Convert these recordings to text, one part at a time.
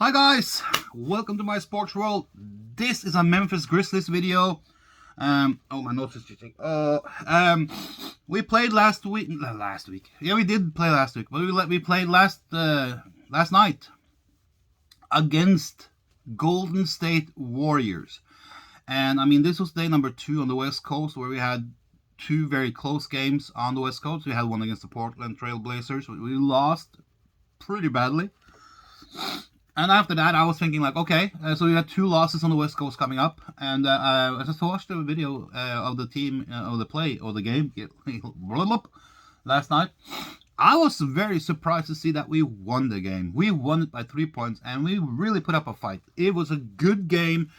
Hi guys, welcome to my sports world. This is a Memphis Grizzlies video. Oh, my nose is itching. We played last week. Last week. Yeah, we did play last week, but we played last night against Golden State Warriors. And I mean, this was day number 2 on the West Coast, where we had two very close games on the West Coast. We had one against the Portland Trail Blazers. We lost pretty badly. And after that, I was thinking like, okay, so we had 2 losses on the West Coast coming up, and I just watched a video of the team of the play or the game last night. I was very surprised to see that we won the game. We won it by 3 points, and we really put up a fight. It was a good game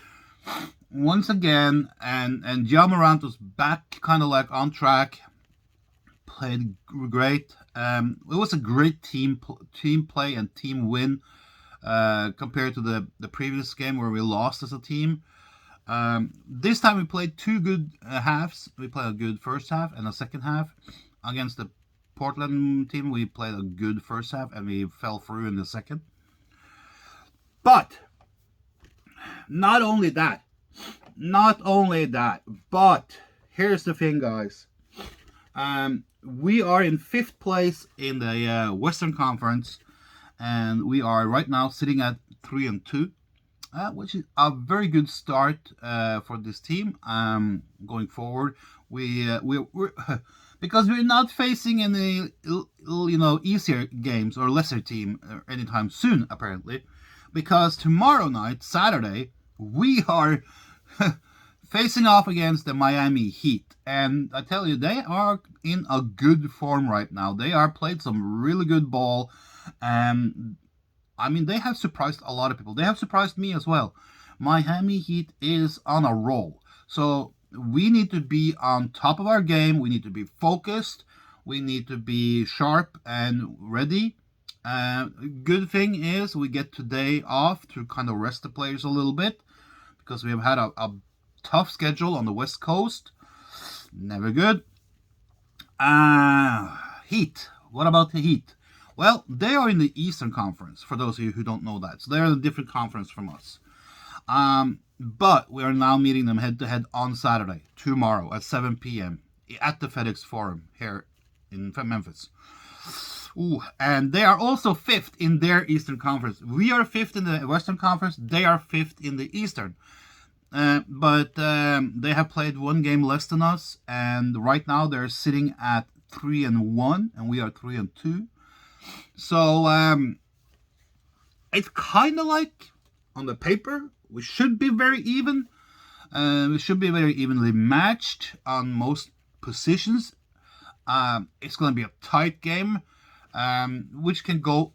once again, and Ja Morant was back, kind of like on track. Played great. It was a great team play and team win. Compared to the previous game where we lost as a team. This time we played 2 good halves. We played a good first half and a second half. Against the Portland team, we played a good first half and we fell through in the second. But not only that, but here's the thing, guys. We are in 5th place in the Western Conference. And we are right now sitting at 3-2, which is a very good start for this team. Going forward, we're because we're not facing any easier games or lesser team anytime soon, apparently. Because tomorrow night, Saturday, we are facing off against the Miami Heat, and I tell you, they are in a good form right now. They are played some really good ball. I mean, they have surprised a lot of people. They have surprised me as well. Miami Heat is on a roll. So we need to be on top of our game. We need to be focused. We need to be sharp and ready. Good thing is we get today off to kind of rest the players a little bit, because we have had a tough schedule on the West Coast. Never good. Heat. What about the Heat? Well, they are in the Eastern Conference, for those of you who don't know that. So they're in a different conference from us. But we are now meeting them head-to-head on Saturday, tomorrow, at 7 p.m. at the FedEx Forum here in Memphis. Ooh, and they are also 5th in their Eastern Conference. We are 5th in the Western Conference. They are 5th in the Eastern. But they have played 1 game less than us. And right now they're sitting at 3-1, and we are 3-2. So, it's kind of like, on the paper, we should be very even. We should be very evenly matched on most positions. It's going to be a tight game, which can go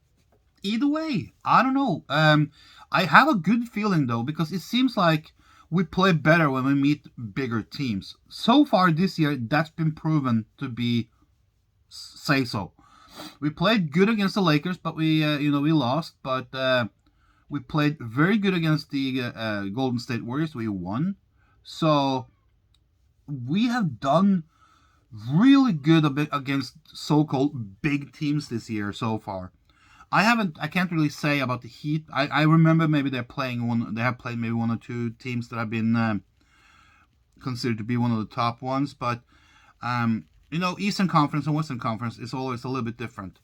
either way. I don't know. I have a good feeling, though, because it seems like we play better when we meet bigger teams. So far this year, that's been proven to be say-so. We played good against the Lakers, but we lost. But we played very good against the Golden State Warriors. We won. So we have done really good against so-called big teams this year so far. I can't really say about the Heat. I remember maybe they have played maybe 1 or 2 teams that have been considered to be one of the top ones, but Eastern Conference and Western Conference is always a little bit different.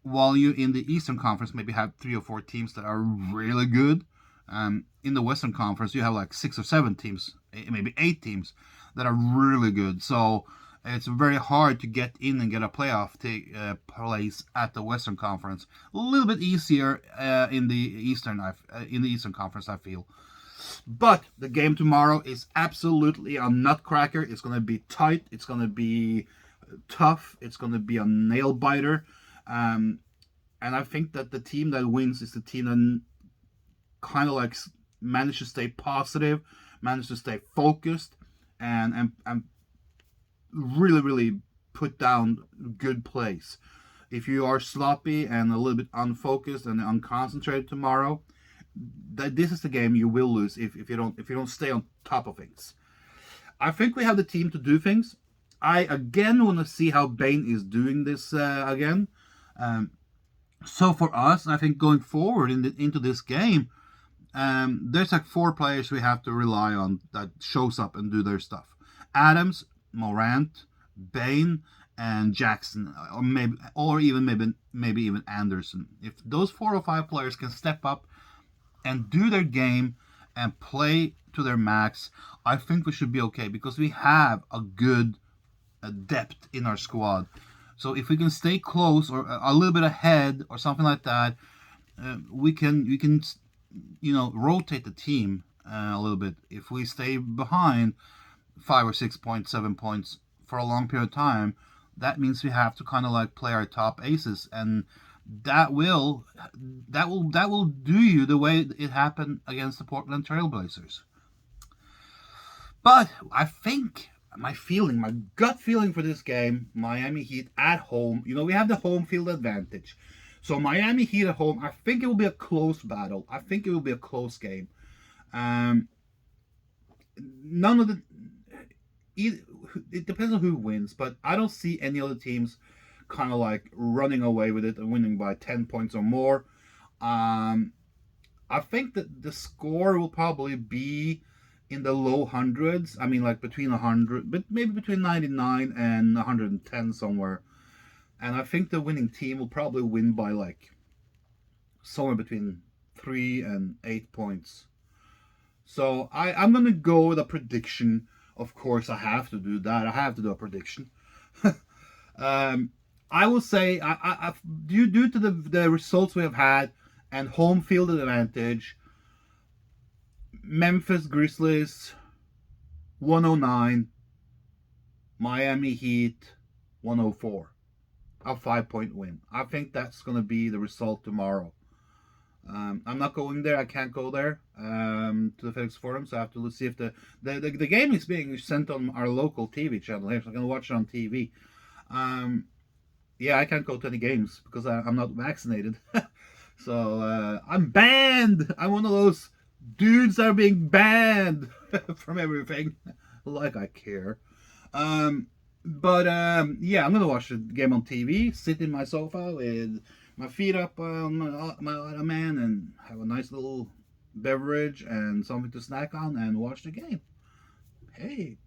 While you in the Eastern Conference maybe have 3 or 4 teams that are really good, in the Western Conference you have like 6 or 7 teams, maybe 8 teams that are really good. So it's very hard to get in and get a playoff place at the Western Conference. A little bit easier in the Eastern Conference, I feel. But the game tomorrow is absolutely a nutcracker. It's going to be tight. It's going to be tough. It's going to be a nail biter. And I think that the team that wins is the team that kind of like managed to stay positive, managed to stay focused, and really, really put down good plays. If you are sloppy and a little bit unfocused and unconcentrated tomorrow, this is the game you will lose if you don't stay on top of things. I think we have the team to do things. I again want to see how Bane is doing this again. So for us, I think going forward into this game, there's like four players we have to rely on that shows up and do their stuff. Adams, Morant, Bain, and Jackson, or even maybe even Anderson. If those 4 or 5 players can step up and do their game and play to their max, I think we should be okay because we have a good depth in our squad. So if we can stay close or a little bit ahead or something like that, we can rotate the team a little bit. If we stay behind 5 or 6 points, 7 points for a long period of time, that means we have to kind of like play our top aces, and that will do you the way it happened against the Portland Trailblazers. But I think my gut feeling for this game, Miami Heat at home, we have the home field advantage. So Miami Heat at home, I think it will be a close battle. I think it will be a close game. Um, None of the it depends on who wins, but I don't see any other teams kind of like running away with it and winning by 10 points or more. Um, I think that the score will probably be in the low hundreds. I mean, like between 100, but maybe between 99 and 110 somewhere. And I think the winning team will probably win by like somewhere between 3 and 8 points. So I'm going to go with a prediction. Of course, I have to do that. I have to do a prediction. um, I will say, due to the results we have had and home field advantage, Memphis Grizzlies 109, Miami Heat 104. A 5 point win. I think that's going to be the result tomorrow. I'm not going there. I can't go there to the FedEx Forum, so I have to see if the game is being sent on our local TV channel here, so I'm going to watch it on TV. Um, yeah, I can't go to any games because I'm not vaccinated. So I'm banned. I'm one of those dudes that are being banned from everything. Like I care. But yeah, I'm gonna watch the game on TV, sit in my sofa with my feet up on my ottoman, and have a nice little beverage and something to snack on, and watch the game. Hey,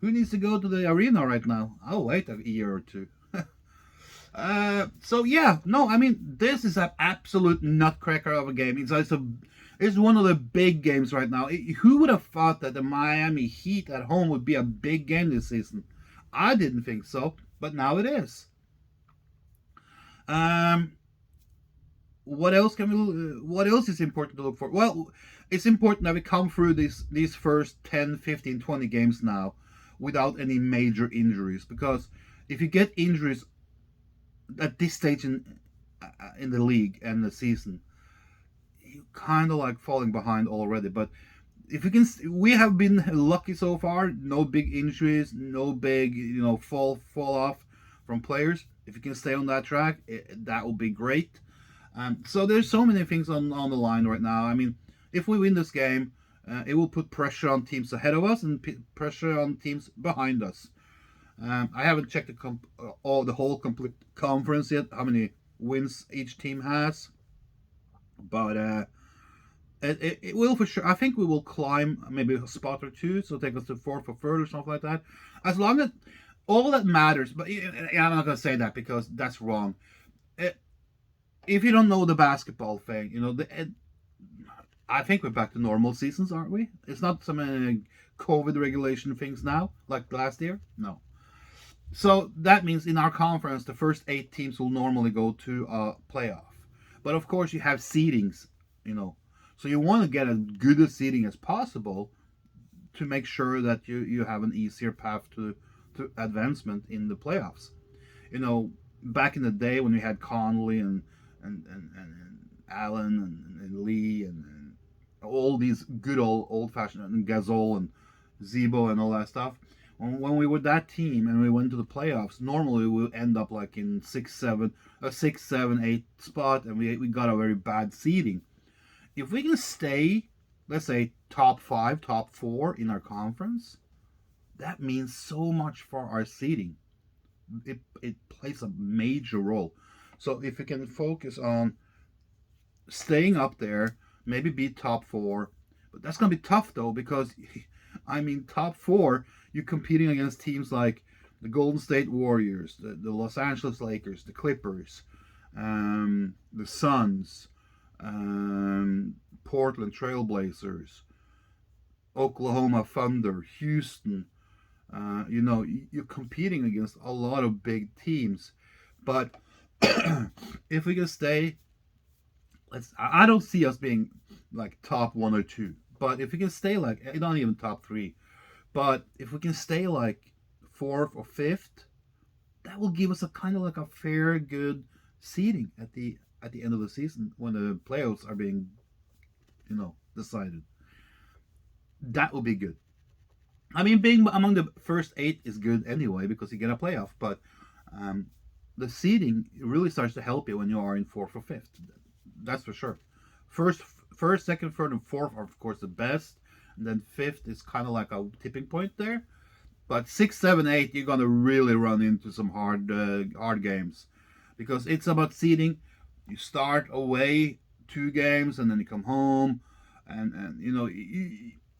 who needs to go to the arena right now? I'll wait a year or two. So yeah, no, I mean this is an absolute nutcracker of a game. It's one of the big games right now. Who would have thought that the Miami Heat at home would be a big game this season? I didn't think so, but now it is. Um, what else can we? What else is important to look for? Well, it's important that we come through these first 10, 15, 20 games now without any major injuries, because if you get injuries at this stage in the league and the season, you kind of like falling behind already. But if we have been lucky so far. No big injuries, no big fall off from players. If you can stay on that track, that will be great. So there's so many things on the line right now. I mean, if we win this game, it will put pressure on teams ahead of us and pressure on teams behind us. I haven't checked the whole complete conference yet, how many wins each team has, but it will for sure. I think we will climb maybe a spot or two, so take us to fourth or third or something like that. As long as all that matters, but I'm not gonna say that because that's wrong. If you don't know the basketball thing, I think we're back to normal seasons, aren't we? It's not some COVID regulation things now, like last year. No. So that means in our conference, the first 8 teams will normally go to a playoff. But of course, you have seedings, you know. So you want to get as good a seeding as possible to make sure that you have an easier path to advancement in the playoffs. Back in the day when we had Conley and Allen and Lee and all these good old fashioned and Gasol and Zebo and all that stuff. When we were that team and we went to the playoffs, normally we would end up like in 6, 7, 8 spot, and we got a very bad seeding. If we can stay, let's say top 5, top 4 in our conference, that means so much for our seeding. It plays a major role. So if we can focus on staying up there, maybe be top four, but that's gonna be tough though because, I mean, top four, you're competing against teams like the Golden State Warriors, the Los Angeles Lakers, the Clippers, the Suns, Portland Trailblazers, Oklahoma Thunder, Houston. You're competing against a lot of big teams, but if we can stay, I don't see us being like top one or two, but if we can stay like not even top three, but if we can stay like fourth or fifth, that will give us a kind of like a fair, good seeding at the end of the season when the playoffs are being, decided. That will be good. I mean, being among the first eight is good anyway because you get a playoff, but um, the seeding really starts to help you when you are in fourth or fifth. That's for sure. First, first, second, third, and fourth are of course the best, and then fifth is kind of like a tipping point there. But six, seven, eight, you're gonna really run into some hard games, because it's about seeding. You start away 2 games, and then you come home, and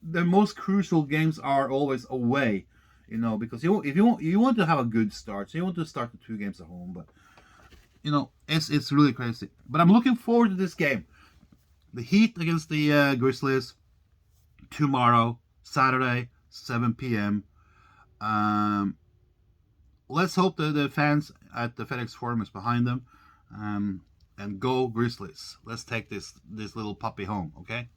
the most crucial games are always away. Because if you want to have a good start, so you want to start the 2 games at home, but it's really crazy. But I'm looking forward to this game, the Heat against the Grizzlies tomorrow, Saturday, 7 p.m. Let's hope that the fans at the FedEx Forum is behind them. And go Grizzlies. Let's take this little puppy home, okay?